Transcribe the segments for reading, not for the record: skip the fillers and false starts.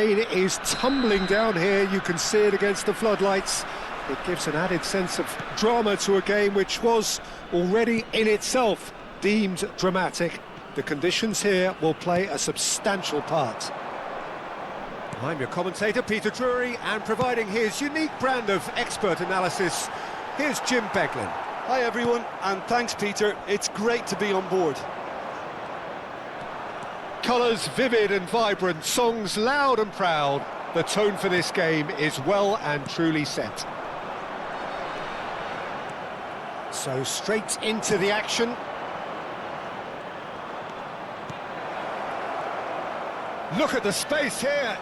rain is tumbling down here. You can see it against the floodlights. It gives an added sense of drama to a game which was already in itself deemed dramatic. The conditions here will play a substantial part. I'm your commentator, Peter Drury, and providing his unique brand of expert analysis, here's Jim Beglin. Hi everyone, and thanks Peter, it's great to be on board. Colours vivid and vibrant, songs loud and proud. The tone for this game is well and truly set. So straight into the action. Look at the space here.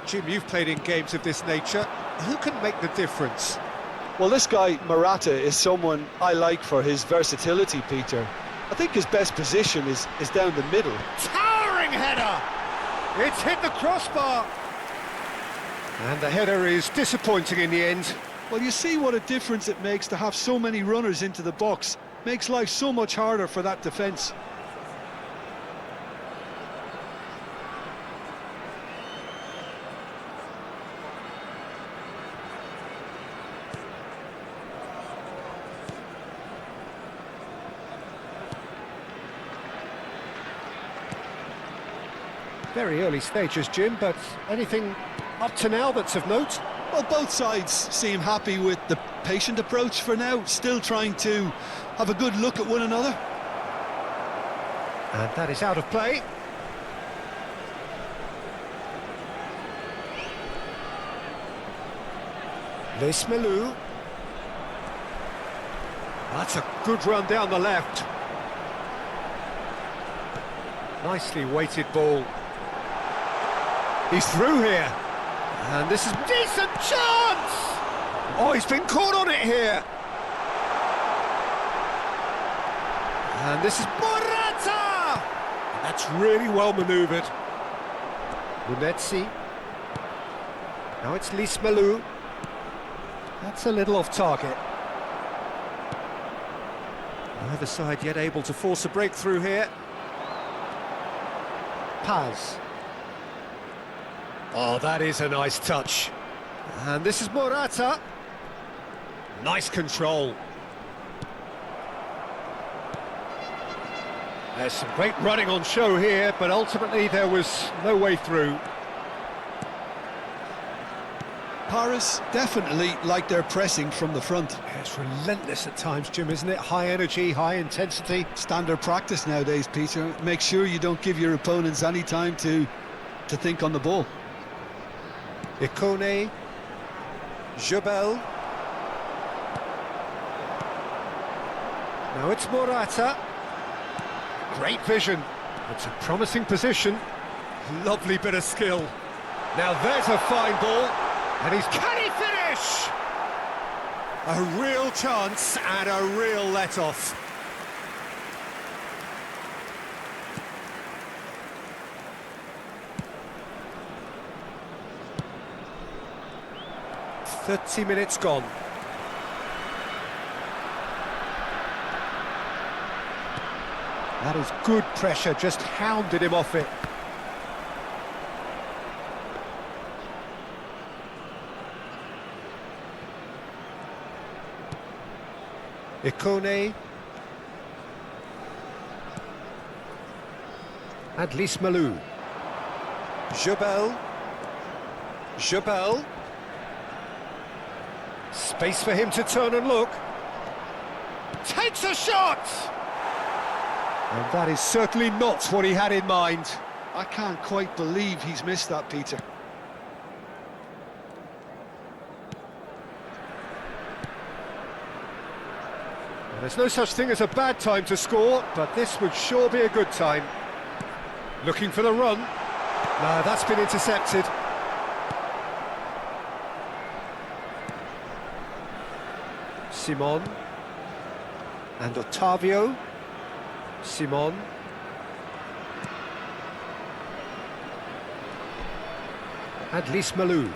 Jim, you've played in games of this nature. Who can make the difference? Well, this guy, Morata, is someone I like for his versatility, Peter. I think his best position is down the middle. Towering header! It's hit the crossbar! And the header is disappointing in the end. Well, you see what a difference it makes to have so many runners into the box. Makes life so much harder for that defence. Very early stages, Jim, but anything up to now that's of note? Well, both sides seem happy with the patient approach for now, still trying to have a good look at one another. And that is out of play. Lismalu. That's a good run down the left. Nicely weighted ball. He's through here. And this is decent chance! Oh, he's been caught on it here. And this is Morata! That's really well manoeuvred. Lunetzi. Now it's Lismalu. That's a little off target. Neither side yet able to force a breakthrough here. Paz. Oh, that is a nice touch. And this is Morata. Nice control. There's some great running on show here, but ultimately there was no way through. Paris definitely like their pressing from the front. Yeah, it's relentless at times, Jim, isn't it? High energy, high intensity. Standard practice nowadays, Peter. Make sure you don't give your opponents any time to think on the ball. Ikone, Jebel. Now it's Morata. Great vision. It's a promising position. Lovely bit of skill. Now there's a fine ball. And can he finish? A real chance and a real let-off. "30 minutes gone. That is good pressure, just hounded him off it. Ikone. And Lismalu. Jebel. Jebel. Space for him to turn and look. Takes a shot! And that is certainly not what he had in mind. I can't quite believe he's missed that, Peter. There's no such thing as a bad time to score, but this would sure be a good time. Looking for the run. No, that's been intercepted. Simon. And Otavio. Simon. And Lismalu.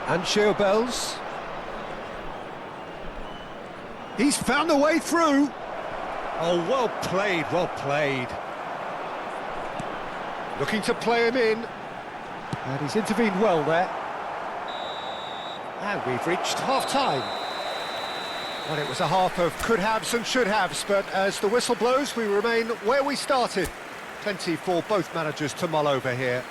And Bells. He's found a way through. Oh, well played, well played. Looking to play him in. And he's intervened well there. And we've reached half-time. Well, it was a half of could-haves and should-haves, but as the whistle blows, we remain where we started. Plenty for both managers to mull over here.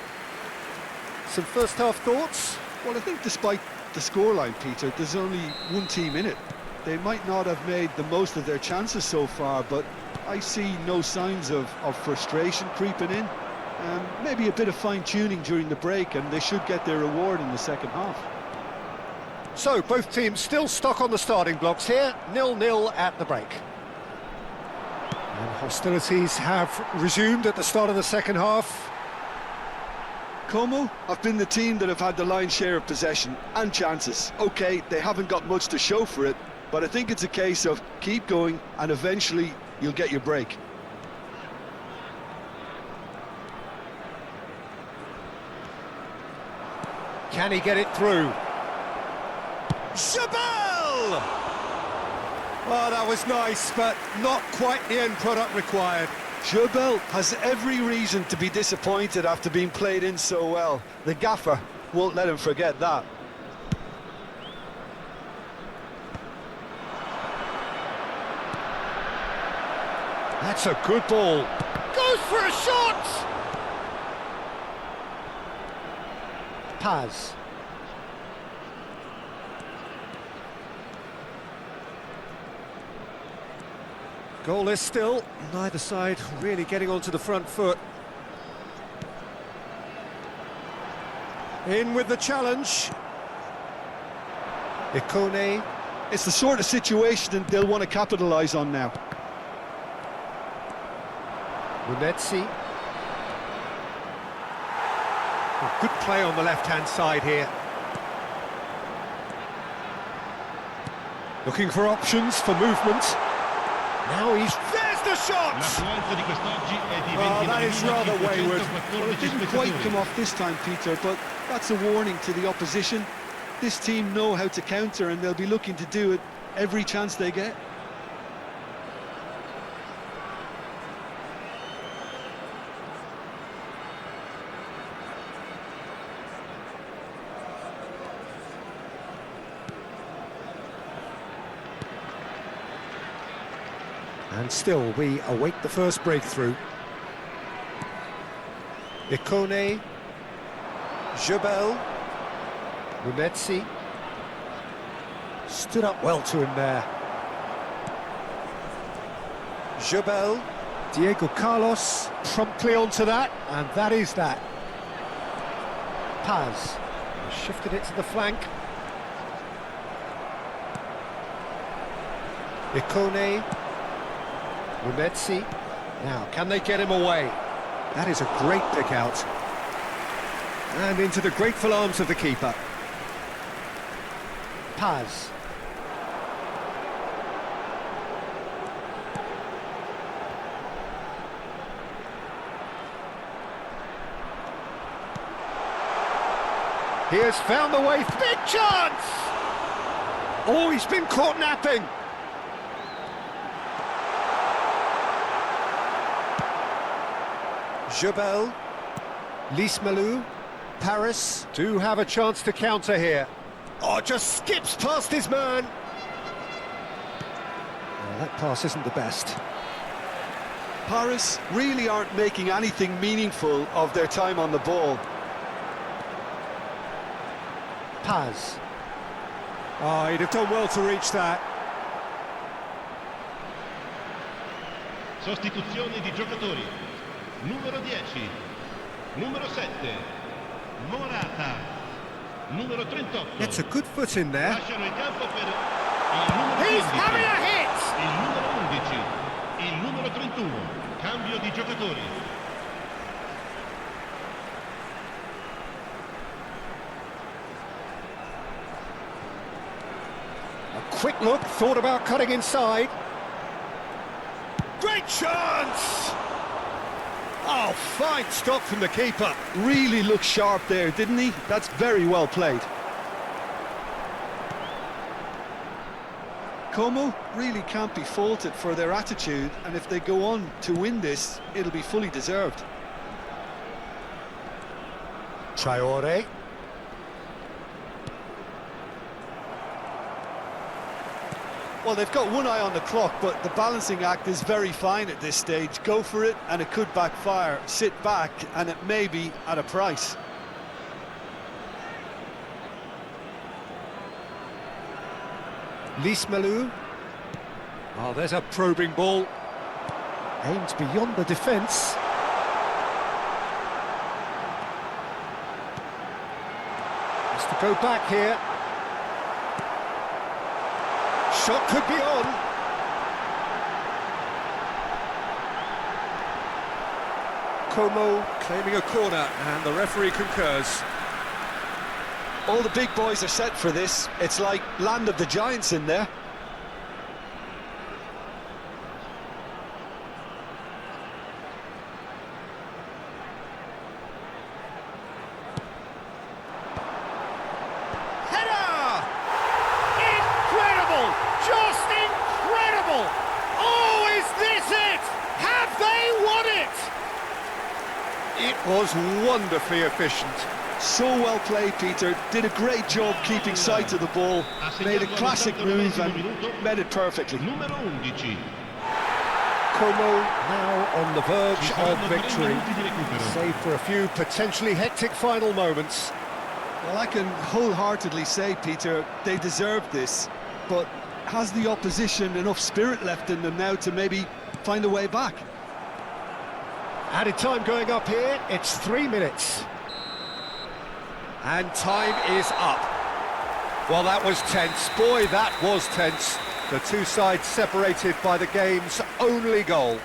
Some first-half thoughts? Well, I think despite the scoreline, Peter, there's only one team in it. They might not have made the most of their chances so far, but I see no signs of frustration creeping in. Maybe a bit of fine-tuning during the break, and they should get their reward in the second half. So, both teams still stuck on the starting blocks here, 0-0 at the break. And hostilities have resumed at the start of the second half. Como have been the team that have had the lion's share of possession and chances. OK, they haven't got much to show for it, but I think it's a case of keep going and eventually you'll get your break. Can he get it through? Chabal! Oh, that was nice, but not quite the end product required. Chabal has every reason to be disappointed after being played in so well. The gaffer won't let him forget that. That's a good ball. Goes for a shot! Paz. Goalless still, neither side really getting onto the front foot. In with the challenge. Ikone. It's the sort of situation that they'll want to capitalise on now. Munetsi. Oh, good play on the left-hand side here. Looking for options for movement. Now there's the shot! Oh, that is rather wayward. Well, it didn't quite come off this time, Peter, but that's a warning to the opposition. This team know how to counter and they'll be looking to do it every chance they get. And still, we await the first breakthrough. Ikone, Jebel, Munetsi. Stood up well to him there. Jebel, Diego Carlos, promptly onto that, and that is that. Paz, shifted it to the flank. Ikone, Munetsi. Now, can they get him away? That is a great pick out. And into the grateful arms of the keeper. Paz. He has found the way. Big chance! Oh, he's been caught napping. Jebel, Lismalu, Paris do have a chance to counter here. Oh, just skips past his man. Well, that pass isn't the best. Paris really aren't making anything meaningful of their time on the ball. Paz. Oh, he'd have done well to reach that. Sostituzione di giocatori. Numero 10, numero 7, Morata, numero 38. Gets a good foot in there. Lasciano il campo per il numero 15. He's having a hit! Il numero 11, il numero 31. Cambio di giocatori. A quick look, thought about cutting inside. Great chance! Oh, fine stop from the keeper. Really looked sharp there, didn't he? That's very well played. Como really can't be faulted for their attitude, and if they go on to win this, it'll be fully deserved. Traore. Well, they've got one eye on the clock, but the balancing act is very fine at this stage. Go for it, and it could backfire. Sit back, and it may be at a price. Lismalu. Oh, there's a probing ball. Aimed beyond the defence. Has to go back here. Shot could be on. Como claiming a corner, and the referee concurs. All the big boys are set for this. It's like land of the giants in there. Header! Incredible! Just incredible! Oh, is this it? Have they won it? It was wonderfully efficient. So well played, Peter. Did a great job keeping sight of the ball. Made a classic move and met it perfectly. Numero 11. Como now on the verge of victory, save for a few potentially hectic final moments. Well, I can wholeheartedly say, Peter, they deserved this, but has the opposition enough spirit left in them now to maybe find a way back? Added time going up here, it's 3 minutes. And time is up. Well, that was tense. Boy, that was tense. The two sides separated by the game's only goal.